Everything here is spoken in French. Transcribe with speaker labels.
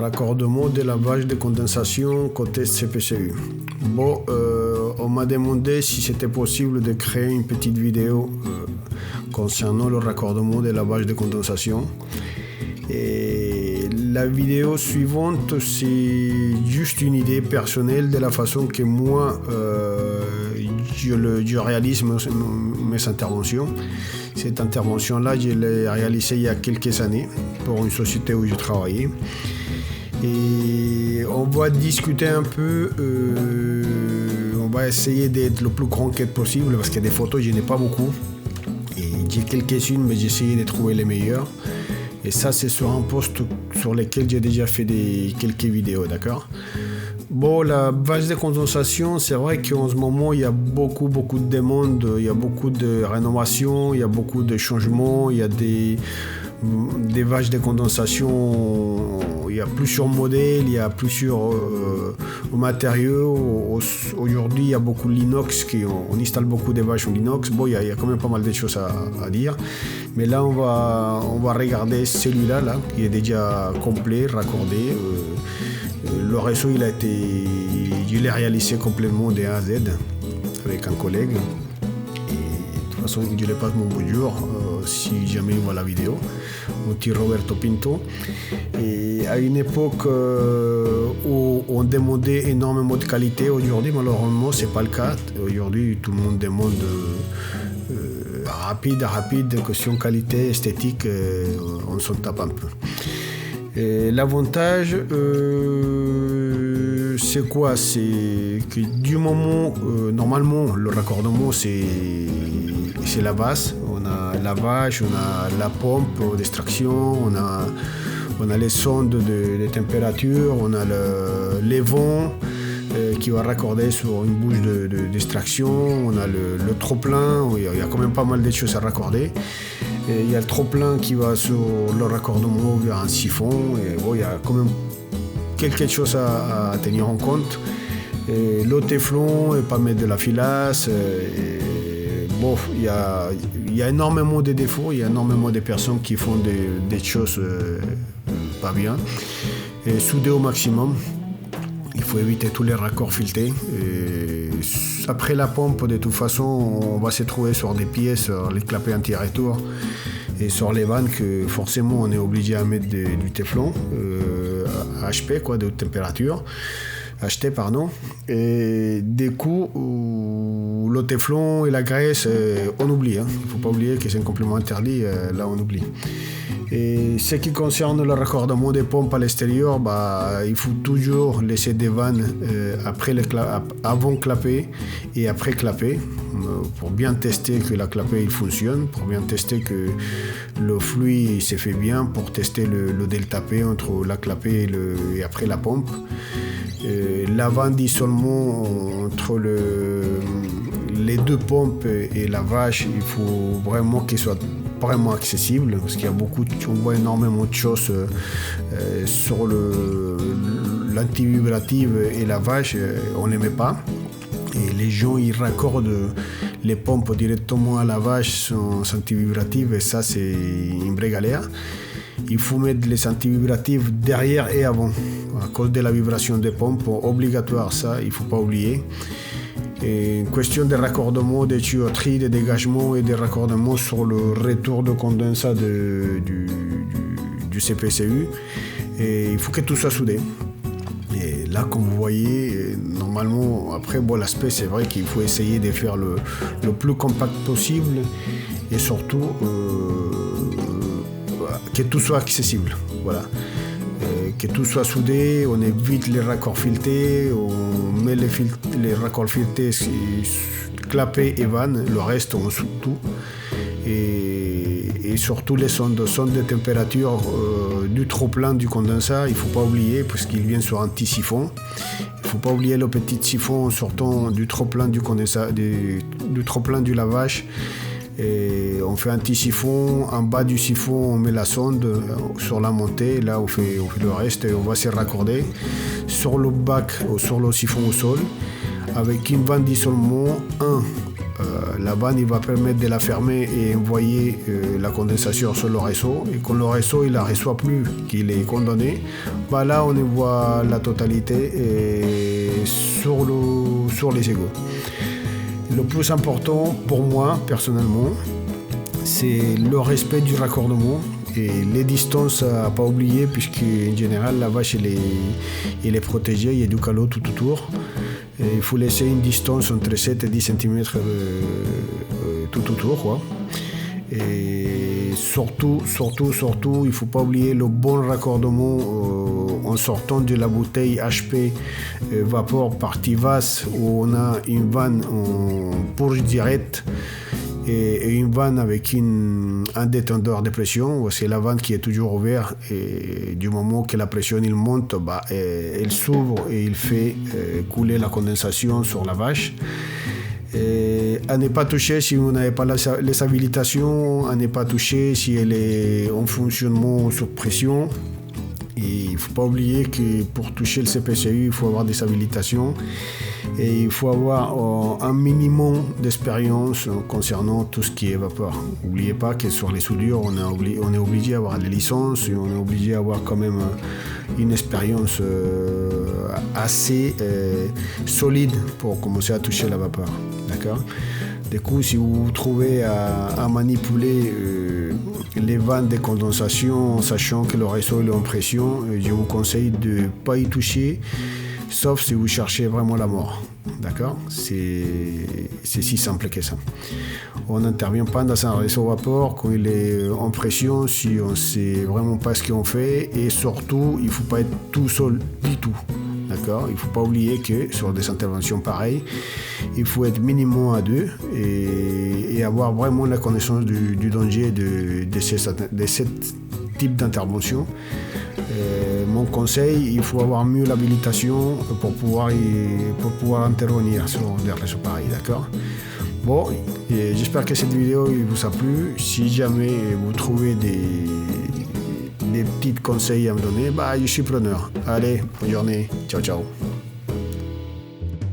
Speaker 1: raccordement de la bâche de condensation côté CPCU. Bon, on m'a demandé si c'était possible de créer une petite vidéo concernant le raccordement de la bâche de condensation. Et la vidéo suivante, c'est juste une idée personnelle de la façon que moi je réalise mes interventions. Cette intervention-là, je l'ai réalisée il y a quelques années pour une société où je travaillais. Et on va discuter un peu, on va essayer d'être le plus concret possible parce que des photos, je n'ai pas beaucoup. Et j'ai quelques-unes, mais j'ai essayé de trouver les meilleures. Et ça, c'est sur un post sur lequel j'ai déjà fait quelques vidéos, d'accord ? Bon, la bâche de condensation, c'est vrai qu'en ce moment, il y a beaucoup de demandes, il y a beaucoup de rénovations, il y a beaucoup de changements, il y a des bâches de condensation, il y a plusieurs modèles, il y a plusieurs matériaux. Aujourd'hui, il y a beaucoup de l'inox, on installe beaucoup de bâches en inox. Bon, il y a quand même pas mal de choses à dire. Mais là, on va regarder celui-là, qui est déjà complet, raccordé. Le réseau, je l'ai réalisé complètement de A à Z avec un collègue. Et de toute façon, je lui passe mon bonjour si jamais il voit la vidéo. Mon petit Roberto Pinto. Et à une époque où on demandait énormément de qualité, aujourd'hui, malheureusement, c'est pas le cas. Aujourd'hui, tout le monde demande rapide, question qualité, esthétique, on s'en tape un peu. Et l'avantage, c'est quoi ? C'est que du moment, normalement, le raccordement, c'est la base. On a la bâche, on a la pompe d'extraction, on a les sondes de température, on a les vents qui va raccorder sur une bouche d'extraction, on a le trop-plein, il y a quand même pas mal de choses à raccorder. Et il y a le trop-plein qui va sur le raccordement vers un siphon, et bon, il y a quand même quelque chose à tenir en compte. Et l'eau téflon et pas mettre de la filasse. Bon, il y a énormément de défauts, il y a énormément de personnes qui font des choses pas bien. Et souder au maximum. Il faut éviter tous les raccords filetés. Et après la pompe, de toute façon, on va se trouver sur des pièces, sur les clapets anti-retour et sur les vannes que forcément on est obligé à mettre du téflon, HP, de haute température. Acheté, pardon. Et du coup, le téflon et la graisse, on oublie. Il ne faut pas oublier que c'est un complément interdit, là on oublie. Et ce qui concerne le raccordement des pompes à l'extérieur, il faut toujours laisser des vannes avant clapet et après clapet pour bien tester que la clapet il fonctionne, pour bien tester que le fluide se fait bien, pour tester le delta P entre la clapet et après la pompe. La vanne d'isolement entre les deux pompes et la vache, il faut vraiment qu'elle soit vraiment accessible parce qu'il y a on voit énormément de choses sur l'antivibrative et la vache, on n'aimait pas. Et les gens ils raccordent les pompes directement à la vache sans antivibrative et ça c'est une vraie galère. Il faut mettre les antivibratives derrière et avant à cause de la vibration des pompes, obligatoire, ça il ne faut pas oublier. Et une question de raccordement, de tuyauterie, de dégagement et de raccordement sur le retour de condensat du CPCU. Et il faut que tout soit soudé. Et là, comme vous voyez, normalement, après, l'aspect, c'est vrai qu'il faut essayer de faire le plus compact possible et surtout que tout soit accessible. Voilà. Que tout soit soudé, on évite les raccords filetés, on met les raccords filetés, clapets et vannes, le reste on soude tout. Et surtout les sondes de température du trop-plein du condensat, il ne faut pas oublier parce qu'il vient sur un petit siphon. Il ne faut pas oublier le petit siphon sortant du trop-plein du condensat, du trop-plein du lavage. Et on fait un petit siphon, en bas du siphon on met la sonde sur la montée, là on fait le reste et on va se raccorder sur le bac ou sur le siphon au sol avec une vanne d'isolement, La vanne, il va permettre de la fermer et envoyer la condensation sur le réseau. Et quand le réseau il la reçoit plus, qu'il est condamné, bah là on envoie la totalité sur les égouts. Le plus important pour moi personnellement, c'est le respect du raccordement et les distances à pas oublier, puisque en général la vache elle est protégée, il y a du calot tout autour. Et il faut laisser une distance entre 7 et 10 cm tout autour, quoi. Et surtout, il ne faut pas oublier le bon raccordement en sortant de la bouteille HP Vapor partie basse, où on a une vanne en purge directe et une vanne avec un détendeur de pression. C'est la vanne qui est toujours ouverte, et du moment que la pression il monte, elle s'ouvre et il fait couler la condensation sur la vache. Et à ne pas toucher si vous n'avez pas les habilitations, à ne pas toucher si elle est en fonctionnement sous pression. Et il ne faut pas oublier que pour toucher le CPCU, il faut avoir des habilitations et il faut avoir un minimum d'expérience concernant tout ce qui est vapeur. N'oubliez pas que sur les soudures, on est obligé d'avoir des licences et on est obligé d'avoir quand même une expérience assez solide pour commencer à toucher la vapeur. D'accord ? Du coup, si vous vous trouvez à manipuler les vannes de condensation, sachant que le réseau est en pression, je vous conseille de ne pas y toucher, sauf si vous cherchez vraiment la mort. D'accord ? C'est si simple que ça. On n'intervient pas dans un réseau vapeur quand il est en pression si on ne sait vraiment pas ce qu'on fait, et surtout, il ne faut pas être tout seul du tout. D'accord ? Il ne faut pas oublier que sur des interventions pareilles, il faut être minimum à deux et avoir vraiment la connaissance du danger de ce type d'intervention. Mon conseil, il faut avoir mieux l'habilitation pour pouvoir intervenir sur des réseaux pareils. D'accord ? Bon, j'espère que cette vidéo vous a plu. Si jamais vous trouvez des petits conseils à me donner, je suis preneur. Allez, bonne journée. Ciao, ciao.